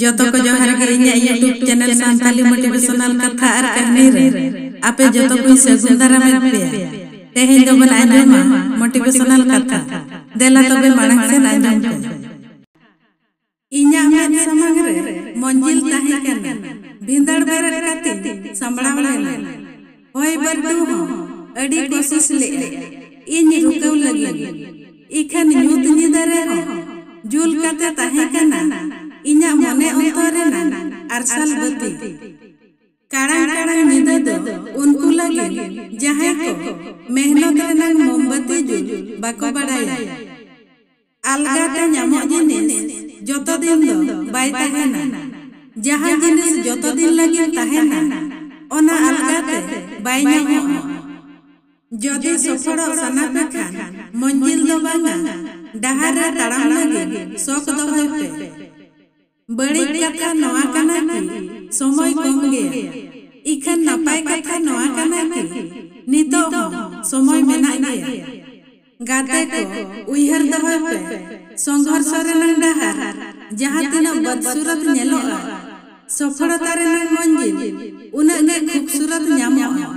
जोतो को जोहार के इन्या यूट्यूब चैनल सांताली मोटिवेशनल कथा और कहानी रे आपे जोतो को सगुन दाराम पे तेहेन दो बन आंजमा मोटिवेशनल कथा देला तबे मांग से आंजम पे इन्या में समंग रे मंजिल ताहे कना भिंदड़ बेरट काती संबड़ाव लेना होय बरदू हो अड़ी कोशिश ले इन रुकव लगी इखन न्यूत निदरे हो जुल काते ताहे कना इन्या मने अंतरे ना अरसल बती काड़ांग काड़ांग निदा दो उनको लगे जहां को मेहनत रेना मोमबत्ती जुल बाको बड़ाया अलगाते ᱧᱟᱢᱚᱜ जिनिस जतो दिन दो बाय ताहेना जहां जिनिस जतो दिन लगी ताहेना ओना अलगाते बाय ᱧᱟᱢᱚᱜᱼᱟ जदि सफड़ो सना पे खान मंजिल दो बांगा डहार रे ताड़ाम लगी शौक दो होय पे बड़ी कथा नवा कना की समय कम गया इखन नपाय कथा नवा कना की नितो समय मेना गया गाते को उइहर दहोय पे संघर्ष रेनां डहार जहां तिना बदसूरत नेलोआ सफलता रेनां मंजिल उना ने खूबसूरत ᱧᱟᱢᱚᱜᱼᱟ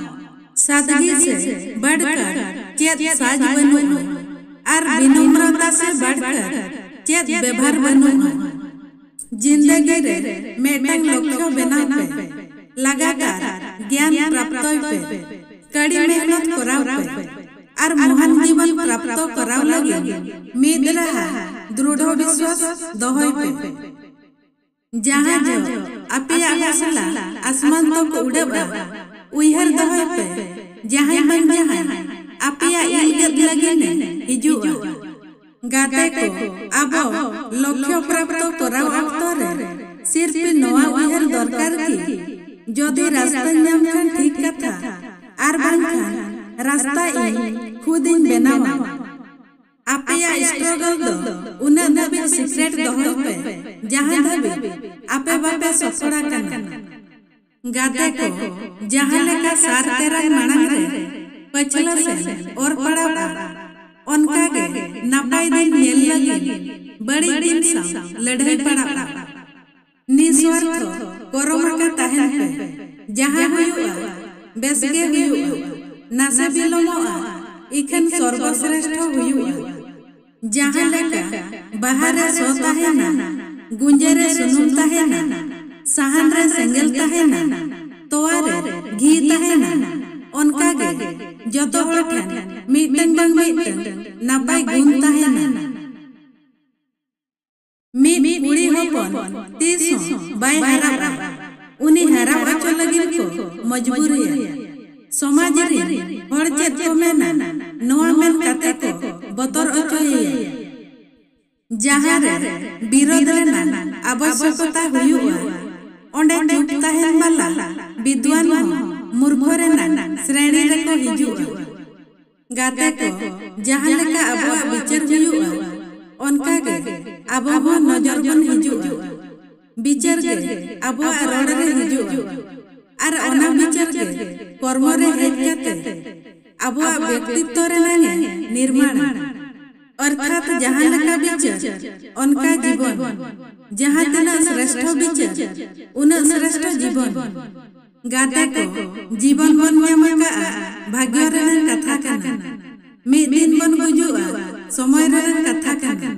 सादगी से बढ़कर चेत साज बनुआ और विनम्रता से बढ़कर चेत व्यवहार बनुआ जिंदगी रे मेटंग लक्ष्य बना पे लगातार ज्ञान प्राप्त पे कड़ी मेहनत कराव पे और महान जीवन प्राप्त कराव लगी मिद रहा दृढ़ विश्वास दहोय पे जहां जो अपिया हसला आसमान तक उड़बा उइहर दहोय पे जहां बन जहां अपिया इलगत लगी ने हिजुआ गाते को आबो लक्ष्य प्राप्त कराव अक्तरे सिर्फ नवा उइहर दरकार की जदि रास्ता नाम खान ठीक कथा आर बांखान रास्ता इ खुद इन बनावा अपिया स्ट्रगल दो उना दबे सीक्रेट दहोय पे जहां दबे आपे बापे सफड़ा कना गाते को जहां लेका सार तेरा मानंग रे पछला से और पड़ा उनका के नपाय दिन नेल लगी बड़ी दिन सा लड़ाई पड़ा निस्वार्थ करम का ताहेन पे जहां हुआ बेसगे हुआ नासे बिलोमोआ इखन सर्वश्रेष्ठ हुआ जहां लेका बाहर सो ताहेना गुंजरे सुनुम ताहेना साहन रे सेंगल ताहेना तोआरे घी ताहेना उनका गे जतो हर ठन मीटन बंग मीटन नापाय गुण ताहेना मी कुड़ी होपन तीसो बाय हरा उनी हरा अचो लगिन को मजबूरी समाज रे हर चेत को मेना नोआ मेन काते को बतर अचोये जहां रे विरोध रेना आवश्यकता हुयुआ ओंडे चुप ताहेन बाला विद्वान मूर्ख रेना श्रेणी रे को हिजुआ गाते को जहां लेका अबो विचार हुयुआ उनका के अबो हो नजर बन हिजुआ विचार के अबो रोड रे हिजुआ आर ओना विचार के कर्म रे हेज काते अबो व्यक्तित्व रे नागे निर्माण अर्थात जहां लेका विचार उनका जीवन जहां तना श्रेष्ठ विचार उना श्रेष्ठ जीवन गाते को जीवन बन ᱧᱟᱢᱟ भाग्य रे कथा कना मी दिन बन गुजुआ समय रे कथा कना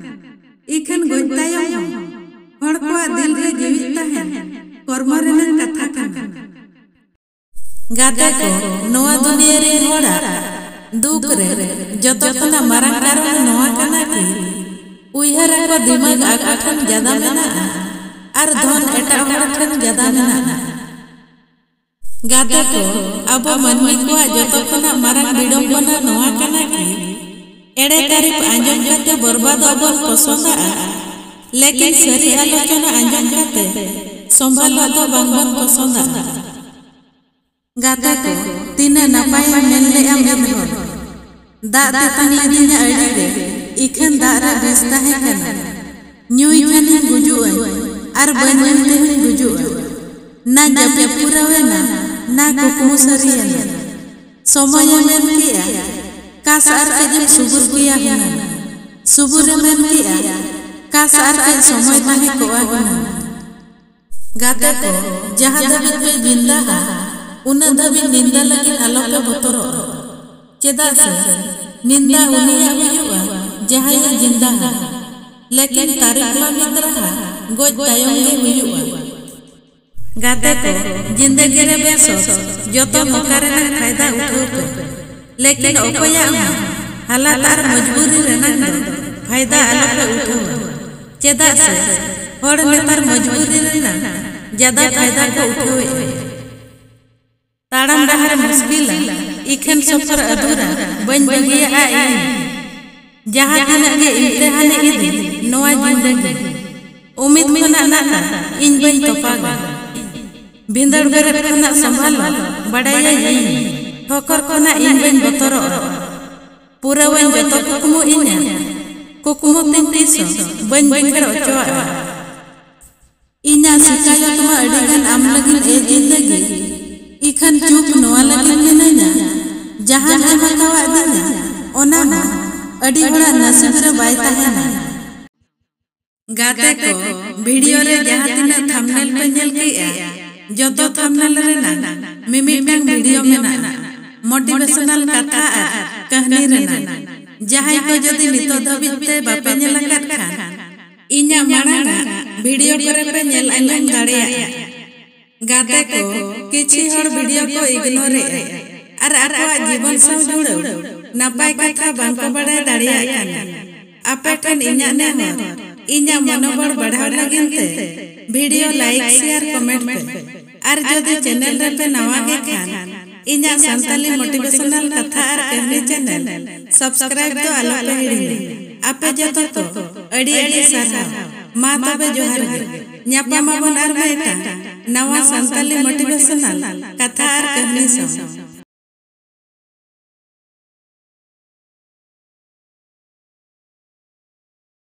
इखन गोजतायम हर को दिल रे जीवित ताहेन कर्म रे कथा कना गाते को नोआ दुनिया रे होड़ा दुख रे जतो कना मारंग कारण नोआ कना की उइहर को दिमाग आठन ज्यादा मेना और धन एटा हर ठन ज्यादा मेना गाते को अब मनमी को जतो कना मारंग विडंबना नोआ कना की एड़े तारीफ आंजम काते बर्बाद अबन पसंदा लेकिन सरी आलोचना आंजम काते संभालो तो बांगबन पसंदा गाते को तीना नपाय मेनले आमेन हो दा तेतान लगिना अड़ी रे इखन दारा बेस्ता है कना न्यूई खानी गुजुआ आर बन्यते गुजुआ ना जपे पुरावे ना कुकुम सरिया समय मेन किया कास आर के जब सुबुर किया हुना सुबुर मेन किया कास आर के समय ताहे कोआ हुना गाते को जहाँ धबित पे जिंदा है उन धबित निंदा लगी आलो पे बतरो चेदा से निंदा उनिया हुआ जहाँ ये जिंदा है लेकिन तारीख में मित्रा गोज तायों में हुआ गाते को जिंदगी रे बेसो जो तो मौकारे ना फायदा उठाओ पे लेकिन ओकोया हालात आर मजबूरी रहना फायदा आलो पे उठाओ चेदा से और नेतार मजबूरी रहना ज्यादा फायदा को उठावे ताड़म डहर मुश्किल इखन सफर अधूरा बन बगिया आई जहाँ तिना के इम्तिहान इदी नवा जिंदगी उम्मीद खना ना इन बन तोपागा भिंदड़ बेरे खना संभाल बड़ाया यही ठोकर खना इन बन बतरो पूरा वन जतो कुकुमु इन्या कुकुमु तीन तीसो बन बन ओचोआ इना सिकायो तुमा अडिगन आम लगिन ए जिंदगी इखन चुप नोआ लगिन मिनाना जहां जहां कावा दिना ओना मा अडी बड़ा नसीब रे बाय ताहेना गाते को वीडियो रे जहां तिना थंबनेल पे नेल केया जतो थंबनेल रे ना मिमिटांग वीडियो मेना मोटिवेशनल कथा कहानी रे ना जहां को जदी नितो धबित ते बापे नेल काट खान इना माना वीडियो करे पे नेल आंजम दाड़िया गाते को किछि हर वीडियो को इग्नोर आर आकवा जीवन साव जुड़ो नापाय कथा बांको बड़ाय दाड़िया काना आपे ठन इना ने इना मनोबल बढ़ाव लगिनते वीडियो लाइक शेयर कमेंट पे आर जदि चैनल रे पे नवा गे खान इना संताली मोटिवेशनल कथा आर कहानी चैनल सब्सक्राइब तो आलो पे हिड़ी आपे जतो तो अड़ी अड़ी सारा मा तबे जोहार गे न्यापा माबन आर बेटा नवा संताली मोटिवेशनल कथा आर कहानी सा।